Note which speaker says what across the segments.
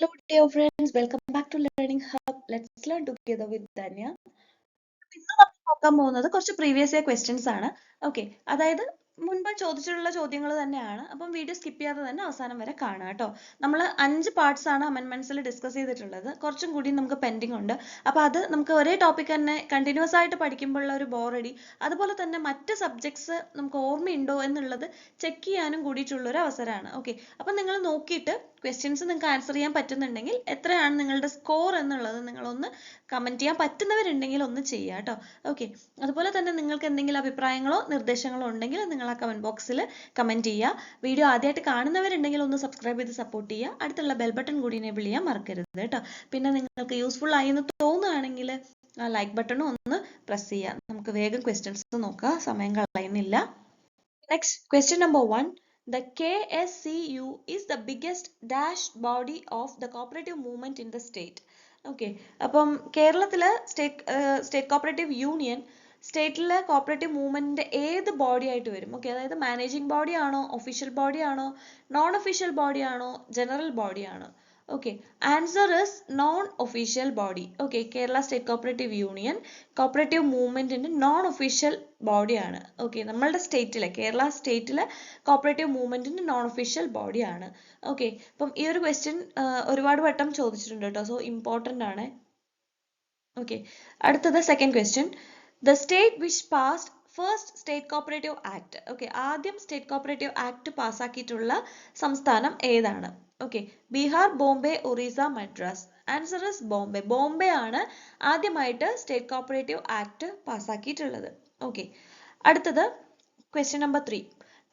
Speaker 1: Hello, dear friends. Welcome back to Learning Hub. Let's learn together with Danya. ഇന്ന് നമ്മൾ നോക്കാൻ പോകുന്നത് കുറച്ച് പ്രീവിയസ് ഇയർ ക്വസ്റ്റ്യൻസ് ആണ്. ഓക്കെ, അതായത് മുൻപ് ചോദിച്ചിട്ടുള്ള ചോദ്യങ്ങൾ തന്നെയാണ്. അപ്പം വീഡിയോ സ്കിപ്പ് ചെയ്യാതെ തന്നെ അവസാനം വരെ കാണാം കേട്ടോ. നമ്മൾ 5 പാർട്സ് ആണ് അമെൻമെന്റ്സിൽ ഡിസ്കസ് ചെയ്തിട്ടുള്ളത്. കുറച്ചും കൂടി നമുക്ക് പെൻഡിങ് ഉണ്ട്. അപ്പോൾ അത് നമുക്ക് ഒരേ ടോപ്പിക് തന്നെ കണ്ടിന്യൂസ് ആയിട്ട് പഠിക്കുമ്പോഴുള്ള ഒരു ബോറടി, അതുപോലെ തന്നെ മറ്റ് സബ്ജക്ട്സ് നമുക്ക് ഓർമ്മയുണ്ടോ എന്നുള്ളത് ചെക്ക് ചെയ്യാനും കൂടിയിട്ടുള്ള ഒരു അവസരമാണ്. ഓക്കെ, അപ്പം നിങ്ങൾ നോക്കിയിട്ട് ക്വസ്റ്റ്യൻസ് നിങ്ങൾക്ക് ആൻസർ ചെയ്യാൻ പറ്റുന്നുണ്ടെങ്കിൽ എത്രയാണ് നിങ്ങളുടെ സ്കോർ എന്നുള്ളത് നിങ്ങളൊന്ന് കമന്റ് ചെയ്യാൻ പറ്റുന്നവരുണ്ടെങ്കിൽ ഒന്ന് ചെയ്യുക കേട്ടോ. ഓക്കെ, അതുപോലെ തന്നെ നിങ്ങൾക്ക് എന്തെങ്കിലും അഭിപ്രായങ്ങളോ നിർദ്ദേശങ്ങളോ ഉണ്ടെങ്കിൽ നിങ്ങൾ ആ കമന്റ് ബോക്സിൽ കമന്റ് ചെയ്യുക. വീഡിയോ ആദ്യമായിട്ട് കാണുന്നവരുണ്ടെങ്കിൽ ഒന്ന് സബ്സ്ക്രൈബ് ചെയ്ത് സപ്പോർട്ട് ചെയ്യുക. അടുത്തുള്ള ബെൽ ബട്ടൺ കൂടി എനേബിൾ ചെയ്യാൻ മറക്കരുത് കേട്ടോ. പിന്നെ നിങ്ങൾക്ക് യൂസ്ഫുൾ ആയി എന്ന് തോന്നുകയാണെങ്കിൽ ആ ലൈക്ക് ബട്ടണും ഒന്ന് പ്രസ് ചെയ്യുക. നമുക്ക് വേഗം ക്വസ്റ്റ്യൻസ് നോക്കാം, സമയം കളയുന്നില്ല. Next, question number 1. The KSCU is the biggest dash body of the cooperative movement in the state. Okay, അപ്പം കേരളത്തിലെ സ്റ്റേറ്റ് കോപ്പറേറ്റീവ് യൂണിയൻ സ്റ്റേറ്റിലെ കോപ്പറേറ്റീവ് മൂവ്മെന്റിന്റെ ഏത് ബോഡി ആയിട്ട് വരും? ഓക്കെ, അതായത് മാനേജിംഗ് ബോഡി ആണോ, ഒഫീഷ്യൽ ബോഡി ആണോ, നോൺ ഒഫീഷ്യൽ ബോഡി ആണോ, general body ആണോ? Okay, answer is non-official body. Okay, Kerala State Cooperative Union cooperative movement in non-official body ആണ്. Okay, നമ്മളുടെ സ്റ്റേറ്റിലെ കേരള സ്റ്റേറ്റിലെ കോപ്പറേറ്റീവ് മൂവ്മെന്റിന്റെ നോൺ ഒഫീഷ്യൽ ബോഡി ആണ്. ഓക്കെ, അപ്പം ഈ ഒരു ക്വസ്റ്റ്യൻ ഒരുപാട് വട്ടം ചോദിച്ചിട്ടുണ്ട് കേട്ടോ, സോ ഇമ്പോർട്ടൻ്റ് ആണ്. ഓക്കെ, അടുത്തത് second question. The state which passed first state cooperative act. Okay, ആദ്യം സ്റ്റേറ്റ് കോപ്പറേറ്റീവ് ആക്ട് പാസ്സാക്കിയിട്ടുള്ള സംസ്ഥാനം ഏതാണ്? Okay, Bihar, Bombay, Orissa, Madras. Answer is Bombay. Bombay ആണ് ആദ്യമായിട്ട് സ്റ്റേറ്റ് കോപ്പറേറ്റീവ് ആക്ട് പാസ്സാക്കിയിട്ടുള്ളത്. ഓക്കെ, അടുത്തത് question number 3.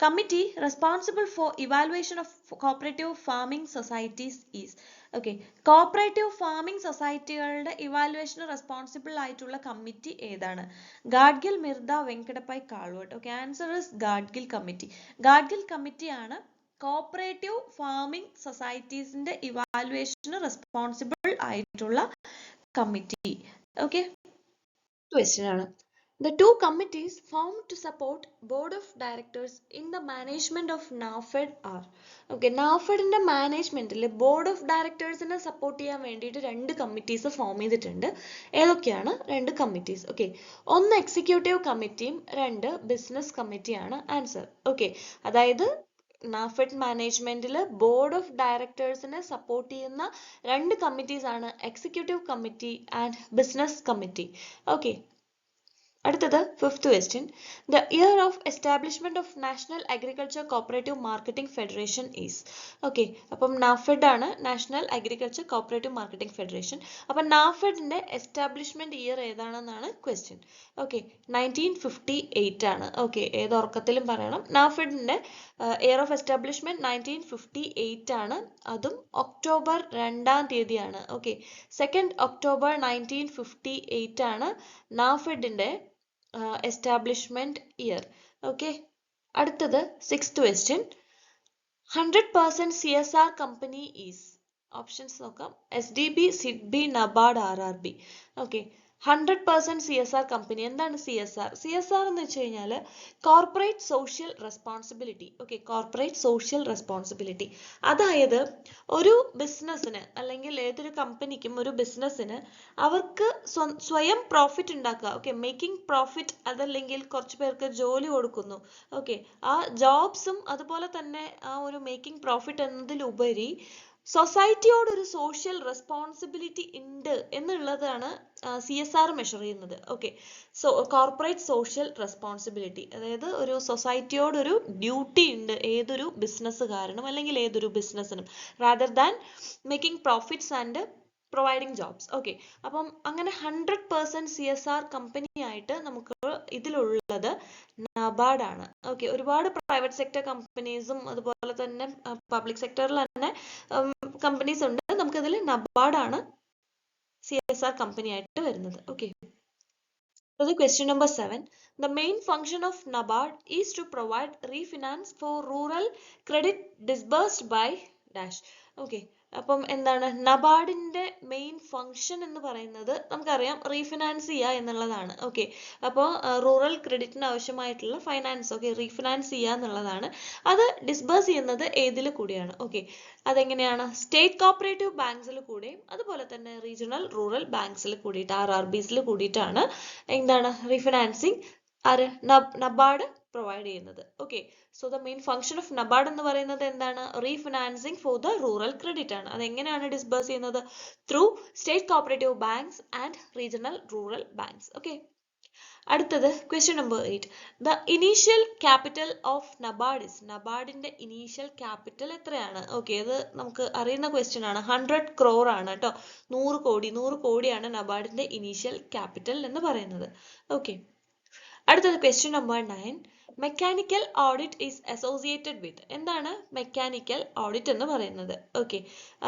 Speaker 1: Committee responsible for evaluation of cooperative farming societies is. Okay, cooperative farming societyകളുടെ ഇവാലുവേഷന് റെസ്പോൺസിബിൾ ആയിട്ടുള്ള കമ്മിറ്റി ഏതാണ്? Gadgil, Mirdha, Venkatappaiah, Calvert. Okay, answer is Gadgil committee. Gadgil കമ്മിറ്റിയാണ് കോപ്പറേറ്റീവ് ഫാമിംഗ് സൊസൈറ്റീസിന്റെ ഇവാലുവേഷന് റെസ്പോൺസിബിൾ ആയിട്ടുള്ള കമ്മിറ്റി. ഓക്കെ, ക്വസ്റ്റ്യൻ ആണ്. The two committees formed to support board of directors in the management of NAFED are. Okay, NAFEDന്റെ മാനേജ്മെന്റിൽ ബോർഡ് ഓഫ് ഡയറക്ടേഴ്സിനെ സപ്പോർട്ട് ചെയ്യാൻ വേണ്ടിയിട്ട് 2 committees form ചെയ്തിട്ടുണ്ട്. ഏതൊക്കെയാണ് 2 കമ്മിറ്റീസ്? ഓക്കെ, ഒന്ന് എക്സിക്യൂട്ടീവ് കമ്മിറ്റിയും 2 ബിസിനസ് കമ്മിറ്റിയാണ് ആൻസർ. ഓക്കെ, അതായത് നാഫെഡ് മാനേജ്മെന്റിൽ ബോർഡ് ഓഫ് ഡയറക്ടേഴ്സിനെ സപ്പോർട്ട് ചെയ്യുന്ന 2 കമ്മിറ്റീസ് ആണ് executive committee and business committee. Okay, അടുത്തത് fifth question. The year of establishment of national agriculture cooperative marketing federation is. Okay, അപ്പം നാഫെഡ് ആണ് national agriculture cooperative marketing federation. അപ്പം നാഫെഡിന്റെ establishment year ഏതാണെന്നാണ് question. Okay, 1958 ആണ്. Okay, ഏത് ഉറക്കത്തിലും പറയണം. നാഫെഡിന്റെ ഇയർ ഓഫ് എസ്റ്റാബ്ലിഷ്മെന്റ് 1958 ആണ്. അതും ഒക്ടോബർ 2-ാം തീയതിയാണ്. ഓക്കെ, 2 ഒക്ടോബർ 1958 ആണ് നാഫെഡിന്റെ എസ്റ്റാബ്ലിഷ്മെന്റ് ഇയർ. ഓക്കെ, അടുത്തത് sixth question. 100% CSR company is. Options നോക്കാം. SDB, SIDBI, NABARD, RRB. Okay, 100% CSR company. എന്താണ് CSR? CSR എന്ന് വെച്ച് കഴിഞ്ഞാൽ corporate social responsibility. Okay, corporate social responsibility, അതായത് ഒരു ബിസിനസ്സിന് അല്ലെങ്കിൽ ഏതൊരു കമ്പനിക്കും ഒരു ബിസിനസ്സിന് അവർക്ക് സ്വയം പ്രോഫിറ്റ് ഉണ്ടാക്കുക. ഓക്കെ, മേക്കിംഗ് പ്രോഫിറ്റ്, അതല്ലെങ്കിൽ കുറച്ച് പേർക്ക് ജോലി കൊടുക്കുന്നു. ഓക്കെ, ആ ജോബ്സും അതുപോലെ തന്നെ ആ ഒരു മേക്കിംഗ് പ്രോഫിറ്റ് എന്നതിലുപരി സൊസൈറ്റിയോട് ഒരു സോഷ്യൽ റെസ്പോൺസിബിലിറ്റി ഉണ്ട് എന്നുള്ളതാണ് CSR മെഷർ ചെയ്യുന്നത്. Okay, so corporate social responsibility, അതായത് ഒരു സൊസൈറ്റിയോടൊരു ഡ്യൂട്ടി ഉണ്ട് ഏതൊരു ബിസിനസ്സുകാരനും അല്ലെങ്കിൽ ഏതൊരു ബിസിനസ്സിനും, rather than making profits and providing jobs. Okay, അപ്പം അങ്ങനെ 100% CSR കമ്പനി ആയിട്ട് നമുക്ക് ഇതിലുള്ളത് നബാർഡ് ആണ്. ഓക്കെ, ഒരുപാട് പ്രൈവറ്റ് സെക്ടർ കമ്പനീസും അതുപോലെ തന്നെ പബ്ലിക് സെക്ടറിൽ തന്നെ കമ്പനീസ് ഉണ്ട്. നമുക്കതിൽ നബാർഡ് ആണ് CSR കമ്പനി ആയിട്ട് വരുന്നത്. Okay, question number 7. The main function of NABARD is to provide refinance for rural credit disbursed by dash. Okay, അപ്പം എന്താണ് നബാർഡിന്റെ മെയിൻ ഫംഗ്ഷൻ എന്ന് പറയുന്നത് നമുക്കറിയാം റീഫിനാൻസ് ചെയ്യുക എന്നുള്ളതാണ്. ഓക്കെ, അപ്പോൾ റൂറൽ ക്രെഡിറ്റിന് ആവശ്യമായിട്ടുള്ള ഫൈനാൻസ് റീഫിനാൻസ് ചെയ്യുക എന്നുള്ളതാണ്. അത് ഡിസ്ബേഴ്സ് ചെയ്യുന്നത് ഏതിൽ കൂടിയാണ്? ഓക്കെ, അതെങ്ങനെയാണ്? സ്റ്റേറ്റ് കോപ്പറേറ്റീവ് ബാങ്ക്സിൽ കൂടെയും അതുപോലെ തന്നെ റീജിയണൽ റൂറൽ ബാങ്ക്സിൽ കൂടിയിട്ട് RRBസിൽ കൂടിയിട്ടാണ് എന്താണ് റീഫിനാൻസിങ് നബാർഡ് പ്രൊവൈഡ് ചെയ്യുന്നത്. Okay, so the main function of NABARD എന്ന് പറയുന്നത് എന്താണ്? Refinancing for the rural credit ആണ്. അതെങ്ങനെയാണ് ഡിസ്ബേഴ്സ് ചെയ്യുന്നത്? Through state cooperative banks and regional rural banks. Okay, അടുത്തത് question number 8. The initial capital of NABARD is. നബാർഡിന്റെ ഇനീഷ്യൽ ക്യാപിറ്റൽ എത്രയാണ്? ഓക്കെ, ഇത് നമുക്ക് അറിയുന്ന ക്വസ്റ്റ്യൻ ആണ്. 100 crore ആണ് കേട്ടോ. 100 കോടിയാണ് നബാർഡിന്റെ ഇനീഷ്യൽ ക്യാപിറ്റൽ എന്ന് പറയുന്നത്. ഓക്കെ, അടുത്തത് question number 9. Mechanical audit is associated with. എന്താണ് മെക്കാനിക്കൽ ഓഡിറ്റ് എന്ന് പറയുന്നത്? ഓക്കെ,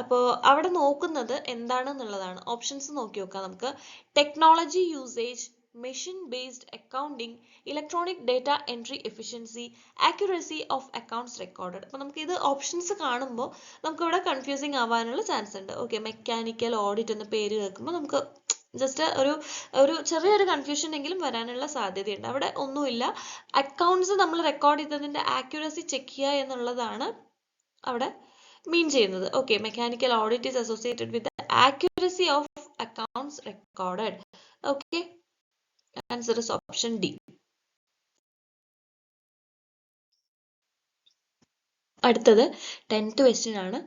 Speaker 1: അപ്പോൾ അവിടെ നോക്കുന്നത് എന്താണെന്നുള്ളതാണ്. ഓപ്ഷൻസ് നോക്കി നോക്കാം നമുക്ക്. Technology usage, machine based accounting, electronic data entry efficiency, accuracy of accounts recorded. അപ്പോൾ നമുക്ക് ഇത് ഓപ്ഷൻസ് കാണുമ്പോൾ നമുക്ക് ഇവിടെ കൺഫ്യൂസിങ് ആവാനുള്ള ചാൻസ് ഉണ്ട്. ഓക്കെ, മെക്കാനിക്കൽ ഓഡിറ്റ് എന്ന പേര് കേൾക്കുമ്പോൾ നമുക്ക് ജസ്റ്റ് ഒരു ചെറിയൊരു കൺഫ്യൂഷൻ എങ്കിലും വരാനുള്ള സാധ്യതയുണ്ട്. അവിടെ ഒന്നുമില്ല, അക്കൗണ്ട്സ് നമ്മൾ റെക്കോർഡ് ചെയ്തതിന്റെ ആക്യുറസി ചെക്ക് ചെയ്യുക എന്നുള്ളതാണ് അവിടെ മീൻ ചെയ്യുന്നത്. Okay, mechanical audit is associated with accuracy of accounts recorded. Okay, answer is option D. അടുത്തത് 10th ക്വസ്റ്റ്യൻ ആണ്.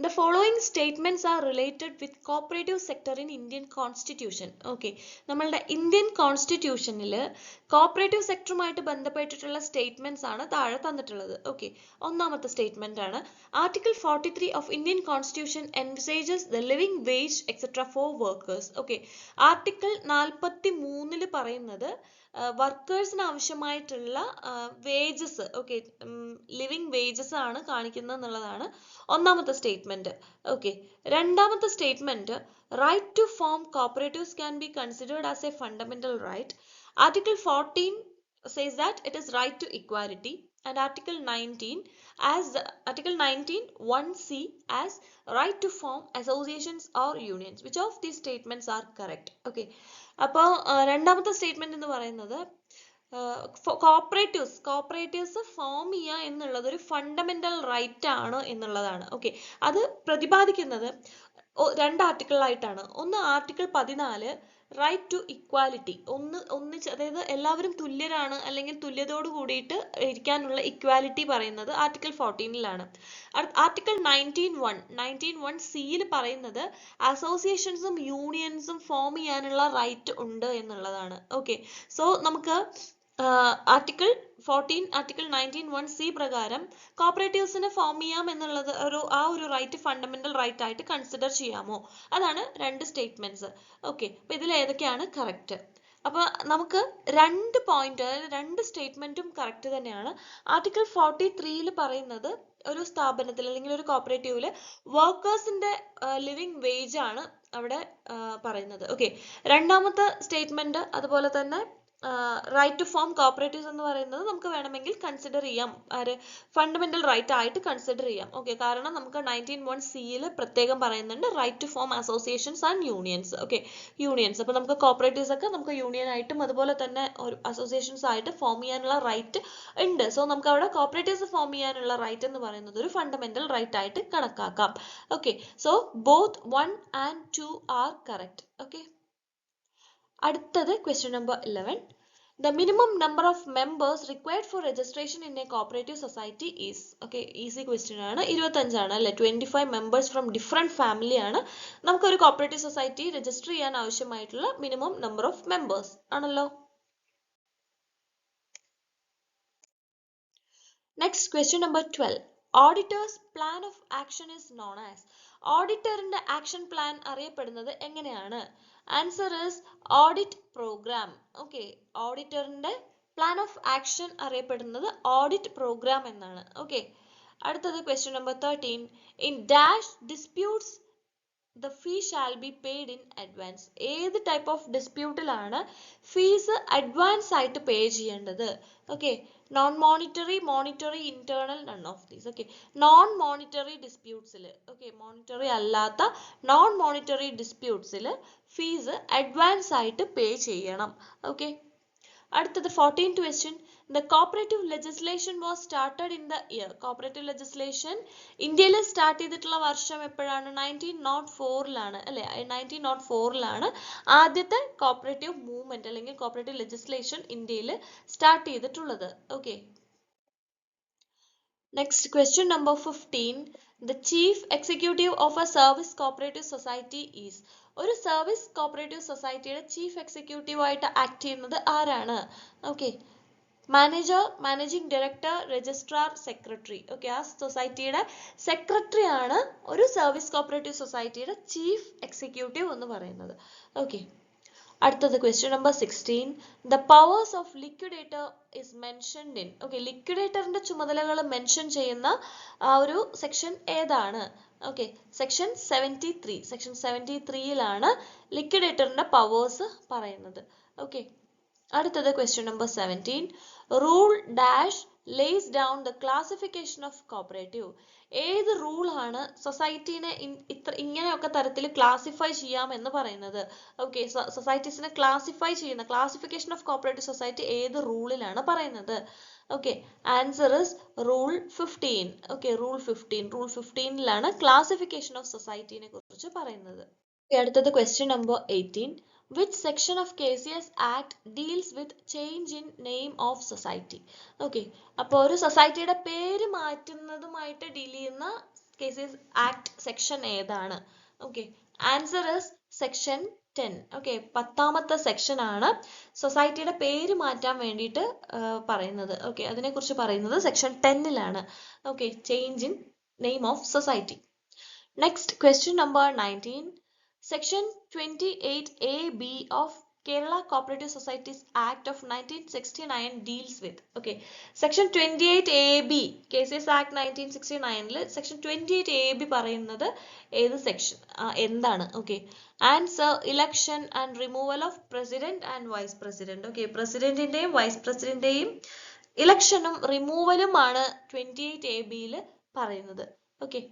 Speaker 1: The following statements are related with cooperative sector in Indian constitution. Okay, നമ്മളുടെ Indian കോൺസ്റ്റിറ്റ്യൂഷനിൽ cooperative സെക്ടറുമായിട്ട് ബന്ധപ്പെട്ടിട്ടുള്ള statements ആണ് താഴെ തന്നിട്ടുള്ളത്. Okay, ഒന്നാമത്തെ statement ആണ് article 43 of Indian constitution envisages the living wage etcetera four workers. Okay, article 43 പറയുന്നത് വർക്കേഴ്സിന് ആവശ്യമായിട്ടുള്ള വേജസ്, ഓക്കെ, ലിവിംഗ് വേജസ് ആണ് കാണിക്കുന്നത് എന്നുള്ളതാണ് ഒന്നാമത്തെ സ്റ്റേറ്റ്മെന്റ്. ഓക്കെ, രണ്ടാമത്തെ statement right to form cooperatives can be considered as a fundamental right. Article 14 says that it is right to equality, and article 19 1c as right to form associations or unions. Which of these statements are correct? Okay, അപ്പോൾ രണ്ടാമത്തെ statement എന്ന് പറയുന്നത് cooperatives form ചെയ്യുക എന്നുള്ളത് ഒരു fundamental right ആണ് എന്നുള്ളതാണ്. Okay, അത് പ്രതിപാദിക്കുന്നത് രണ്ട് ആർട്ടിക്കിളായിട്ടാണ്. ഒന്ന് ആർട്ടിക്കിൾ 14 റൈറ്റ് ടു ഇക്വാലിറ്റി, ഒന്നിച്ച്, അതായത് എല്ലാവരും തുല്യരാണ് അല്ലെങ്കിൽ തുല്യതയോട് കൂടിയിട്ട് ഇരിക്കാനുള്ള ഇക്വാലിറ്റി പറയുന്നത് ആർട്ടിക്കിൾ 14 ആർട്ടിക്കിൾ 19(1) പറയുന്നത് അസോസിയേഷൻസും യൂണിയൻസും ഫോം ചെയ്യാനുള്ള റൈറ്റ് ഉണ്ട് എന്നുള്ളതാണ്. ഓക്കെ, സോ നമുക്ക് ആർട്ടിക്കിൾ 19(1) പ്രകാരം കോപ്പറേറ്റീവ്സിനെ ഫോം ചെയ്യാം എന്നുള്ളത് ആ ഒരു റൈറ്റ് ഫണ്ടമെന്റൽ റൈറ്റ് ആയിട്ട് കൺസിഡർ ചെയ്യാമോ? അതാണ് രണ്ട് സ്റ്റേറ്റ്മെന്റ്സ്. ഓക്കെ, അപ്പൊ ഇതിൽ ഏതൊക്കെയാണ് കറക്റ്റ്? അപ്പൊ നമുക്ക് രണ്ട് പോയിന്റ്, അതായത് രണ്ട് സ്റ്റേറ്റ്മെന്റും കറക്റ്റ് തന്നെയാണ്. ആർട്ടിക്കിൾ 43 പറയുന്നത് ഒരു സ്ഥാപനത്തിൽ അല്ലെങ്കിൽ ഒരു കോപ്പറേറ്റീവില് വർക്കേഴ്സിന്റെ ലിവിംഗ് വേജ് ആണ് അവിടെ പറയുന്നത്. ഓക്കെ, രണ്ടാമത്തെ സ്റ്റേറ്റ്മെന്റ് അതുപോലെ തന്നെ റൈറ്റ് ടു ഫോം കോപ്പറേറ്റീവ്സ് എന്ന് പറയുന്നത് നമുക്ക് വേണമെങ്കിൽ കൺസിഡർ ചെയ്യാം, ഫണ്ടമെന്റൽ റൈറ്റ് ആയിട്ട് കൺസിഡർ ചെയ്യാം. ഓക്കെ, കാരണം നമുക്ക് 19(1) പ്രത്യേകം പറയുന്നുണ്ട് right to form associations and unions. Okay, unions, അപ്പൊ നമുക്ക് കോപ്പറേറ്റീവ്സ് ഒക്കെ നമുക്ക് യൂണിയൻ ആയിട്ടും അതുപോലെ തന്നെ അസോസിയേഷൻസ് ആയിട്ട് ഫോം ചെയ്യാനുള്ള റൈറ്റ് ഉണ്ട്. സോ നമുക്ക് അവിടെ കോപ്പറേറ്റീവ്സ് ഫോം ചെയ്യാനുള്ള റൈറ്റ് എന്ന് പറയുന്നത് ഒരു ഫണ്ടമെന്റൽ റൈറ്റ് ആയിട്ട് കണക്കാക്കാം. Okay, so both 1 and 2 are correct. Okay, അടുത്തത് question number 11. The minimum number of members required for registration in a cooperative society is. Okay, easy question ആണ്. 25 ആണ് അല്ലെ? 25 members from different family ആണ് നമുക്ക് ഒരു cooperative society register ചെയ്യാൻ ആവശ്യമായിട്ടുള്ള minimum number of members ആണല്ലോ. Next question number 12. Auditors plan of action is known as. ഓഡിറ്ററിന്റെ ആക്ഷൻ പ്ലാൻ അറിയപ്പെടുന്നത് എങ്ങനെയാണ്? Answer is audit programme. Okay, ഓഡിറ്ററിന്റെ പ്ലാൻ ഓഫ് ആക്ഷൻ അറിയപ്പെടുന്നത് ഓഡിറ്റ് പ്രോഗ്രാം എന്നാണ്. ഓക്കെ, അടുത്തത് question number 13. In dash disputes the fee shall be paid in advance. ഏത് type of ഡിസ്പ്യൂട്ടിലാണ് fees advance ആയിട്ട് പേ ചെയ്യേണ്ടത്? Okay, non monetary, monetary, internal, none of these. Okay, non monetary ഡിസ്പ്യൂട്ട്സിൽ, okay, monetary അല്ലാത്ത non monetary ഡിസ്പ്യൂട്ട്സിൽ fees advance ആയിട്ട് pay ചെയ്യണം. Okay, അടുത്തത് 14th question. The cooperative legislation was started in the year. Cooperative legislation ഇന്ത്യയിൽ start ചെയ്തിട്ടുള്ള വർഷം എപ്പോഴാണ്? 1904 അല്ലെ? 1904 ആദ്യത്തെ കോപ്പറേറ്റീവ് മൂവ്മെന്റ് അല്ലെങ്കിൽ കോപ്പറേറ്റീവ് ലെജിസ്ലേഷൻ ഇന്ത്യയിൽ സ്റ്റാർട്ട് ചെയ്തിട്ടുള്ളത്. Okay, next question number 15. The chief executive of a service cooperative society is. ഒരു സർവീസ് കോപ്പറേറ്റീവ് സൊസൈറ്റിയുടെ ചീഫ് എക്സിക്യൂട്ടീവ് ആയിട്ട് ആക്ട് ചെയ്യുന്നത് ആരാണ്? Okay, manager, managing director, registrar, secretary. Okay, ആ സൊസൈറ്റിയുടെ സെക്രട്ടറി ആണ് ഒരു സർവീസ് കോപ്പറേറ്റീവ് സൊസൈറ്റിയുടെ ചീഫ് എക്സിക്യൂട്ടീവ് എന്ന് പറയുന്നത്. ഓക്കെ, അടുത്തത് question number 16. The powers of liquidator is mentioned in. Okay, ലിക്വിഡേറ്ററിന്റെ ചുമതലകൾ മെൻഷൻ ചെയ്യുന്ന ആ ഒരു സെക്ഷൻ ഏതാണ്? Okay, section 73. സെക്ഷൻ 73യിലാണ് ലിക്വിഡേറ്ററിന്റെ പവേഴ്സ് പറയുന്നത്. ഓക്കെ, അടുത്തത് question number 17. Rule dash lays down the classification of cooperative. ഏത് റൂൾ ആണ് സൊസൈറ്റിനെ ഇങ്ങനെയൊക്കെ തരത്തിൽ ക്ലാസിഫൈ ചെയ്യാം എന്ന് പറയുന്നത്? ഓക്കെ, സൊസൈറ്റീസിനെ ക്ലാസിഫൈ ചെയ്യുന്ന ക്ലാസിഫിക്കേഷൻ ഓഫ് കോപ്പറേറ്റീവ് സൊസൈറ്റി ഏത് റൂളിലാണ് പറയുന്നത്? Okay, answer is rule 15. Okay, rule 15. Rule 15ലാണ് ക്ലാസിഫിക്കേഷൻ ഓഫ് സൊസൈറ്റിനെ കുറിച്ച് പറയുന്നത്. അടുത്തത് question number 18. Which section of KCS Act deals with change in name of society? Okay, അപ്പോൾ ഒരു സൊസൈറ്റിയുടെ പേര് മാറ്റുന്നതുമായിട്ട് ഡീൽ ചെയ്യുന്ന KCS Act സെക്ഷൻ ഏതാണ്? Okay, answer is section 10. Okay, 10ാമത്തെ സെക്ഷൻ ആണ് സൊസൈറ്റിയുടെ പേര് മാറ്റാൻ വേണ്ടിയിട്ട് പറയുന്നത്. ഓക്കെ, അതിനെക്കുറിച്ച് പറയുന്നത് സെക്ഷൻ 10ലാണ്. Okay, change in name of society. Next question number 19. Section 28AB of Kerala Cooperative Societies Act of 1969 deals with. Okay, Section 28AB KCS Act 1969 Section 28AB പറയുന്നത് ഏത് സെക്ഷൻ എന്താണ്? Okay, answer election and removal of president and vice president. Okay, പ്രസിഡന്റിന്റെയും vice പ്രസിഡന്റിന്റെയും ഇലക്ഷനും റിമൂവലുമാണ് 28ABയിൽ പറയുന്നത്. Okay,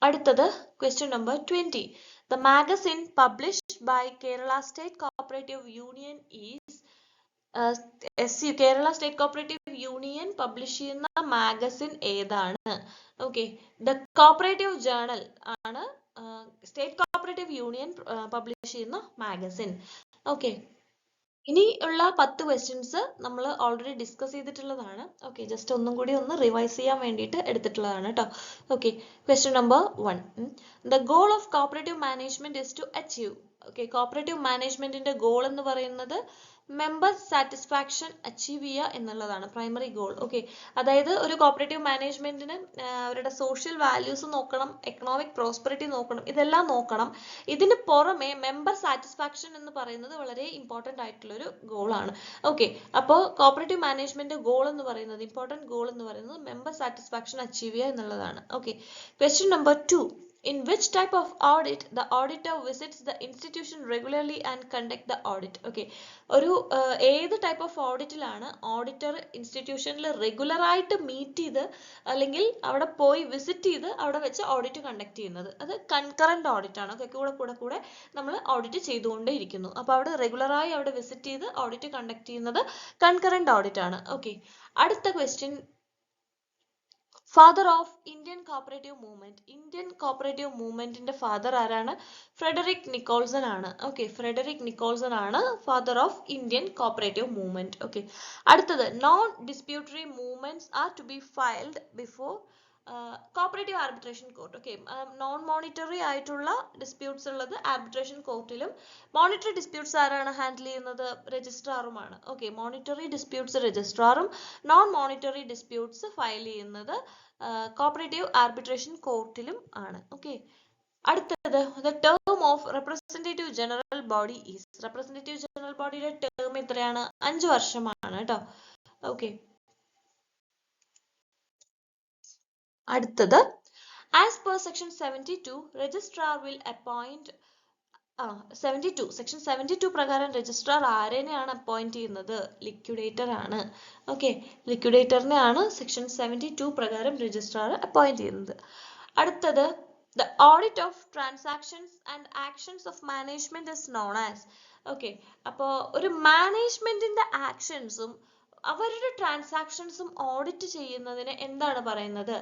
Speaker 1: അടുത്തത് question number 20. The magazine published by Kerala State Cooperative Union is Kerala State Cooperative Union publish ചെയ്യുന്ന മാഗസിൻ ഏതാണ്? ഓക്കെ, The Cooperative Journal ആണ് സ്റ്റേറ്റ് കോപ്പറേറ്റീവ് യൂണിയൻ പബ്ലിഷ് ചെയ്യുന്ന മാഗസിൻ. ഓക്കെ, ഇനി ഉള്ള 10 ക്വസ്റ്റ്യൻസ് നമ്മൾ ഓൾറെഡി ഡിസ്കസ് ചെയ്തിട്ടുള്ളതാണ്. Okay, just ഒന്നും കൂടി ഒന്ന് റിവൈസ് ചെയ്യാൻ വേണ്ടിയിട്ട് എടുത്തിട്ടുള്ളതാണ് കേട്ടോ. Okay, question number 1. The goal of cooperative management is to achieve. Okay, cooperative മാനേജ്മെന്റിന്റെ ഗോൾ എന്ന് പറയുന്നത് മെമ്പർ സാറ്റിസ്ഫാക്ഷൻ അച്ചീവ് ചെയ്യുക എന്നുള്ളതാണ് പ്രൈമറി ഗോൾ. ഓക്കെ, അതായത് ഒരു കോപ്പറേറ്റീവ് മാനേജ്മെന്റിന് അവരുടെ സോഷ്യൽ വാല്യൂസ് നോക്കണം, എക്കണോമിക് പ്രോസ്പെറിറ്റി നോക്കണം, ഇതെല്ലാം നോക്കണം. ഇതിന് പുറമെ മെമ്പർ സാറ്റിസ്ഫാക്ഷൻ എന്ന് പറയുന്നത് വളരെ ഇമ്പോർട്ടൻ്റ് ആയിട്ടുള്ളൊരു ഗോളാണ്. ഓക്കെ, അപ്പോൾ കോപ്പറേറ്റീവ് മാനേജ്മെന്റ് ഗോൾ എന്ന് പറയുന്നത് ഇമ്പോർട്ടൻറ്റ് ഗോൾ എന്ന് പറയുന്നത് മെമ്പർ സാറ്റിസ്ഫാക്ഷൻ അച്ചീവ് ചെയ്യുക എന്നുള്ളതാണ്. Okay, question number 2. In which type of audit the auditor visits the institution regularly and conduct the audit? Okay, ഒരു ഏത് ടൈപ്പ് ഓഫ് ഓഡിറ്റിലാണ് ഓഡിറ്റർ ഇൻസ്റ്റിറ്റ്യൂഷനിൽ റെഗുലർ ആയിട്ട് meet ചെയ്ത് അല്ലെങ്കിൽ അവിടെ പോയി വിസിറ്റ് ചെയ്ത് അവിടെ വെച്ച് ഓഡിറ്റ് കണ്ടക്ട് ചെയ്യുന്നത്? അത് കൺകറന്റ് ഓഡിറ്റ് ആണ്. ഓക്കെ, കൂടെ നമ്മൾ ഓഡിറ്റ് ചെയ്തുകൊണ്ടേയിരിക്കുന്നു. അപ്പോൾ അവിടെ റെഗുലറായി അവിടെ വിസിറ്റ് ചെയ്ത് ഓഡിറ്റ് കണ്ടക്ട് ചെയ്യുന്നത് കൺകറന്റ് ഓഡിറ്റ് ആണ്. ഓക്കെ, അടുത്ത question. Father of Indian cooperative movement. Indian cooperative മൂവ്മെന്റിന്റെ ഫാദർ ആരാണ്? ഫ്രെഡറിക് നിക്കോൾസൺ ആണ്. ഓക്കെ, ഫ്രെഡറിക് നിക്കോൾസൺ ആണ് father of Indian cooperative movement. Okay, അടുത്തത്. Non disputary movements are to be filed before cooperative arbitration court. Okay, non monetary ആയിട്ടുള്ള disputes ഉള്ളത് arbitration കോർട്ടിലും, monetary disputes ആരാണ് handle ചെയ്യുന്നത്? രജിസ്ട്രാറുമാണ്. ഓക്കെ, മോണിറ്ററി ഡിസ്പ്യൂട്ട്സ് രജിസ്ട്രാറും non monetary disputes file ചെയ്യുന്നത് cooperative arbitration കോർട്ടിലും ആണ്. ഓക്കെ, അടുത്തത്. The term of representative general body is. Representative general ബോഡിയുടെ ടേം എത്രയാണ്? 5 വർഷമാണ് കേട്ടോ. ഓക്കെ, അടുത്തത്. As per section 72, registrar will appoint 72 section 72 പ്രകാരം രജിസ്ട്രാർ ആരെയാണ് അപ്പോയിന്റ് ചെയ്യുന്നത്? ലിക്വിഡേറ്റർ ആണ്. ഓക്കെ, ലിക്വിഡേറ്ററിനെയാണ് സെക്ഷൻ 72 പ്രകാരം രജിസ്ട്രാർ അപ്പോയിന്റ് ചെയ്യുന്നത്. അടുത്തത് the audit of transactions and actions of management is known as. Okay, അപ്പോൾ ഒരു മാനേജ്മെന്റിന്റെ ആക്ഷൻസും അവരുടെ ട്രാൻസാക്ഷൻസും ഓഡിറ്റ് ചെയ്യുന്നതിന് എന്താണ് പറയുന്നത്?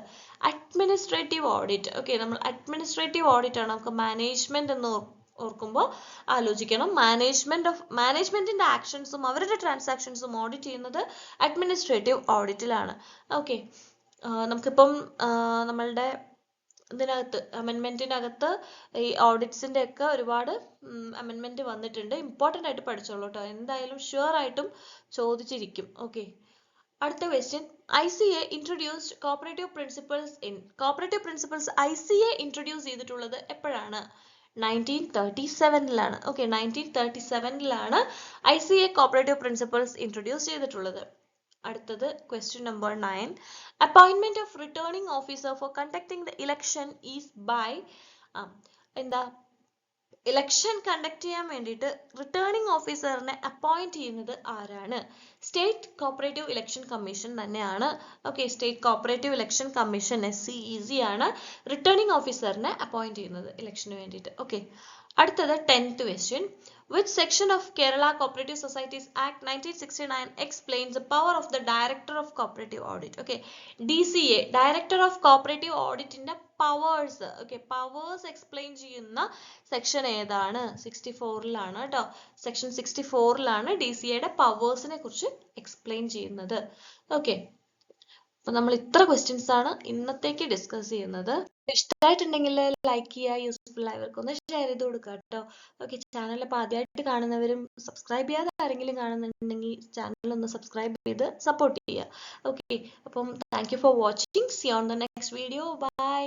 Speaker 1: Administrative audit. ഓക്കെ, നമ്മൾ അഡ്മിനിസ്ട്രേറ്റീവ് ഓഡിറ്റ് ആണ് നമുക്ക് മാനേജ്മെന്റ് എന്ന് ഓർക്കുമ്പോൾ ആലോചിക്കണം. മാനേജ്മെന്റിന്റെ ആക്ഷൻസും അവരുടെ ട്രാൻസാക്ഷൻസും ഓഡിറ്റ് ചെയ്യുന്നത് അഡ്മിനിസ്ട്രേറ്റീവ് ഓഡിറ്റിലാണ്. ഓക്കെ, നമുക്കിപ്പം നമ്മളുടെ ഇതിനകത്ത് അമെൻമെന്റിനകത്ത് ഈ ഓഡിറ്റ്സിന്റെ ഒക്കെ ഒരുപാട് അമെൻമെന്റ് വന്നിട്ടുണ്ട്. ഇമ്പോർട്ടൻ്റ് ആയിട്ട് പഠിച്ചോളൂ കേട്ടോ, എന്തായാലും ഷുവർ ആയിട്ടും ചോദിച്ചിരിക്കും. ഓക്കെ, അടുത്ത question, ICA introduced cooperative principles in. Cooperative principles ICA introduce ചെയ്തിട്ടുള്ളത് എപ്പോഴാണ്? 1937-ലാണ്. ഓക്കെ, 1937-ലാണ് ICA കോപ്പറേറ്റീവ് പ്രിൻസിപ്പിൾസ് ഇൻട്രൊഡ്യൂസ് ചെയ്തിട്ടുള്ളത്. അടുത്തത് question number 9, appointment of returning officer for conducting the election is by. എന്താ, ഇലക്ഷൻ കണ്ടക്ട് ചെയ്യാൻ വേണ്ടിയിട്ട് റിട്ടേണിംഗ് ഓഫീസറിനെ അപ്പോയിന്റ് ചെയ്യുന്നത് ആരാണ്? സ്റ്റേറ്റ് കോപ്പറേറ്റീവ് ഇലക്ഷൻ കമ്മീഷൻ തന്നെയാണ്. Okay, state cooperative election commission SCEC ആണ് റിട്ടേണിംഗ് ഓഫീസറിനെ അപ്പോയിന്റ് ചെയ്യുന്നത് ഇലക്ഷന് വേണ്ടിയിട്ട്. ഓക്കെ, അടുത്തത് 10th question, which section of Kerala Cooperative Societies Act 1969 explains the power of the Director of Cooperative Audit? Okay, DCA, Director of Cooperative Audit in the powers. Okay, powers explain ചെയ്യുന്ന section ഏതാണ്? 64-ലാണ് കേട്ടോ. Section 64-ലാണ് DCAയുടെ പവേഴ്സിനെ കുറിച്ച് explain ചെയ്യുന്നത്. Okay, അപ്പൊ നമ്മൾ ഇത്ര questions ആണ് ഇന്നത്തേക്ക് ഡിസ്കസ് ചെയ്യുന്നത്. ഇഷ്ടമായിട്ടുണ്ടെങ്കിൽ ലൈക്ക് ചെയ്യുക, യൂസ്ഫുൾ ആയവർക്കൊന്ന് ഷെയർ ചെയ്ത് കൊടുക്കുക കേട്ടോ. ഓക്കെ, ചാനൽ അപ്പോൾ ആദ്യമായിട്ട് കാണുന്നവരും സബ്സ്ക്രൈബ് ചെയ്യാതെ ആരെങ്കിലും കാണുന്നുണ്ടെങ്കിൽ ചാനൽ ഒന്ന് സബ്സ്ക്രൈബ് ചെയ്ത് സപ്പോർട്ട് ചെയ്യുക. ഓക്കെ, അപ്പം thank you for watching. See on the next video. By.